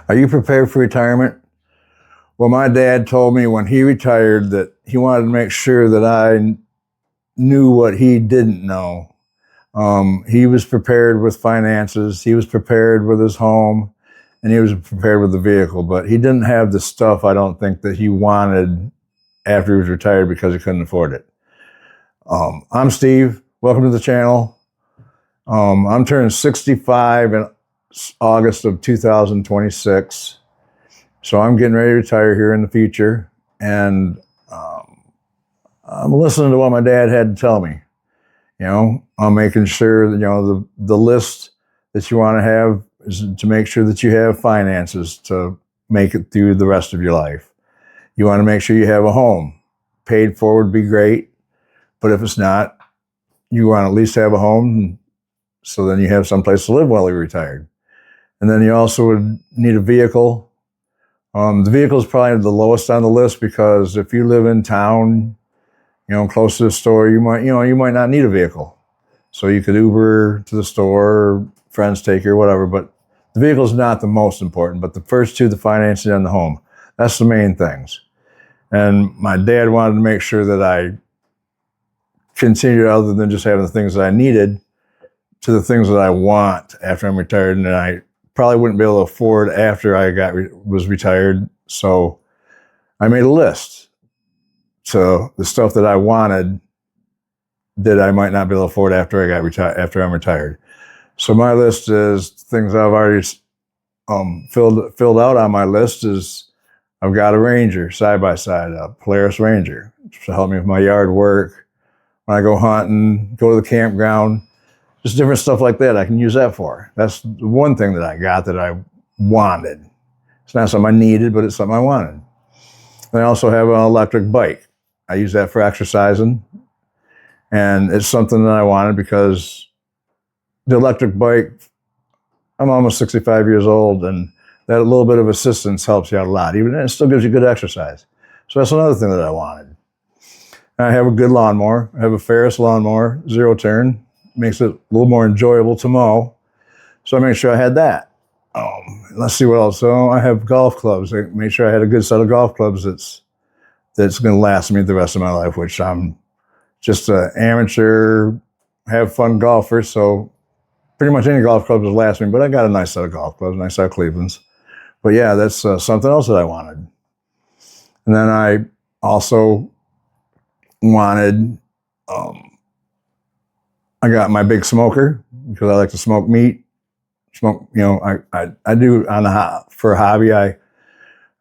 Are you prepared for retirement? Well, my dad told me when he retired that he wanted to make sure that I knew what he didn't know. He was prepared with finances, he was prepared with his home, and he was prepared with the vehicle, but he didn't have the stuff, I don't think, that he wanted after he was retired because he couldn't afford it. I'm Steve. Welcome to the channel. I'm turning 65 in August of 2026. So I'm getting ready to retire here in the future. And I'm listening to what my dad had to tell me. You know, I'm making sure that, you know, the list that you want to have is to make sure that you have finances to make it through the rest of your life. You want to make sure you have a home. Paid for would be great. But if it's not, you want to at least have a home so then you have someplace to live while you're retired. And then you also would need a vehicle. The vehicle is probably the lowest on the list because if you live in town, you know, close to the store, you might not need a vehicle. So you could Uber to the store, friends take you or whatever, but the vehicle is not the most important. But the first two, the financing and the home, that's the main things. And my dad wanted to make sure that I continued, other than just having the things that I needed, to the things that I want after I'm retired, and I probably wouldn't be able to afford after I was retired. So I made a list. So the stuff that I wanted that I might not be able to afford after after I'm retired. So my list is things I've already filled out on my list. Is I've got a Ranger side-by-side, a Polaris Ranger, to help me with my yard work. When I go hunting, go to the campground, just different stuff like that, I can use that for. That's the one thing that I got that I wanted. It's not something I needed, but it's something I wanted. And I also have an electric bike. I use that for exercising. And it's something that I wanted because the electric bike, I'm almost 65 years old, and that little bit of assistance helps you out a lot. Even it still gives you good exercise. So that's another thing that I wanted. And I have a good lawnmower. I have a Ferris lawnmower, 0-turn. Makes it a little more enjoyable to mow. So I made sure I had that. Let's see what else. So I have golf clubs. I made sure I had a good set of golf clubs that's going to last me the rest of my life, which I'm just an amateur, have fun golfer. So pretty much any golf clubs will last me, but I got a nice set of golf clubs, a nice set of Clevelands. But yeah, that's something else that I wanted. And then I also wanted, I got my big smoker because I like to smoke meat. You know, I do for a hobby. I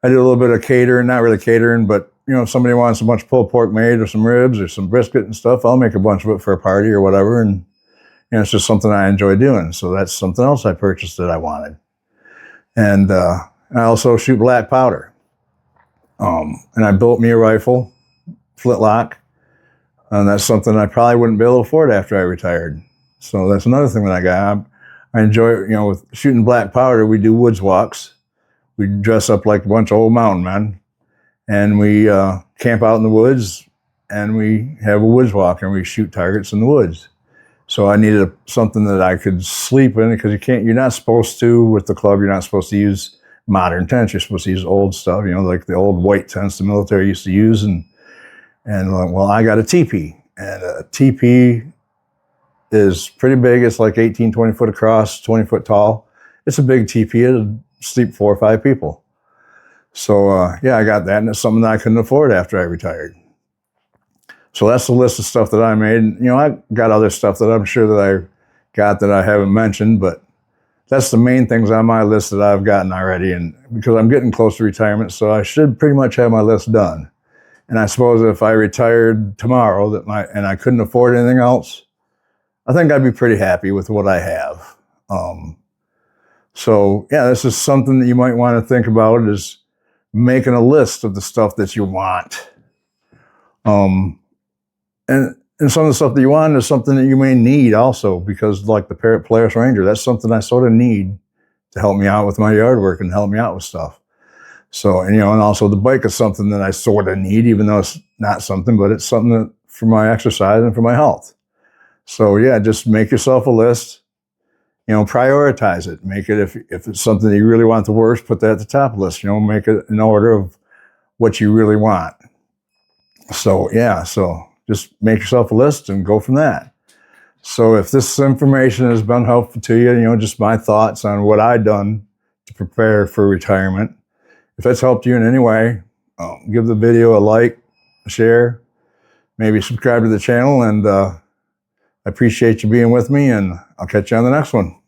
do a little bit of catering, not really catering, but you know, if somebody wants a bunch of pulled pork made or some ribs or some brisket and stuff, I'll make a bunch of it for a party or whatever. And you know, it's just something I enjoy doing. So that's something else I purchased that I wanted. And I also shoot black powder. And I built me a rifle, flintlock. And that's something I probably wouldn't be able to afford after I retired. So that's another thing that I got. I enjoy, you know, with shooting black powder, we do woods walks. We dress up like a bunch of old mountain men. And we camp out in the woods, and we have a woods walk, and we shoot targets in the woods. So I needed something that I could sleep in, because you're not supposed to, with the club, you're not supposed to use modern tents. You're supposed to use old stuff, you know, like the old white tents the military used to use. And well, I got a teepee, and a teepee is pretty big. It's like 18, 20 foot across, 20 foot tall. It's a big teepee. It'll sleep 4 or 5 people. So yeah, I got that, and it's something that I couldn't afford after I retired. So that's the list of stuff that I made. You know, I got other stuff that I'm sure that I got that I haven't mentioned, but that's the main things on my list that I've gotten already. And because I'm getting close to retirement, so I should pretty much have my list done. And I suppose if I retired tomorrow and I couldn't afford anything else, I think I'd be pretty happy with what I have. So yeah, this is something that you might want to think about, is making a list of the stuff that you want. And some of the stuff that you want is something that you may need also, because like the Polaris Ranger, that's something I sort of need to help me out with my yard work and help me out with stuff. So, and, you know, and also the bike is something that I sort of need, even though it's not something, but it's something that, for my exercise and for my health. So yeah, just make yourself a list prioritize it. Make it, if it's something that you really want the worst, put that at the top of the list. Make it in order of what you really want. So yeah, so just make yourself a list and go from that. So if this information has been helpful to you, just my thoughts on what I've done to prepare for retirement. If that's helped you in any way, give the video a like, a share, maybe subscribe to the channel, and I appreciate you being with me, and I'll catch you on the next one.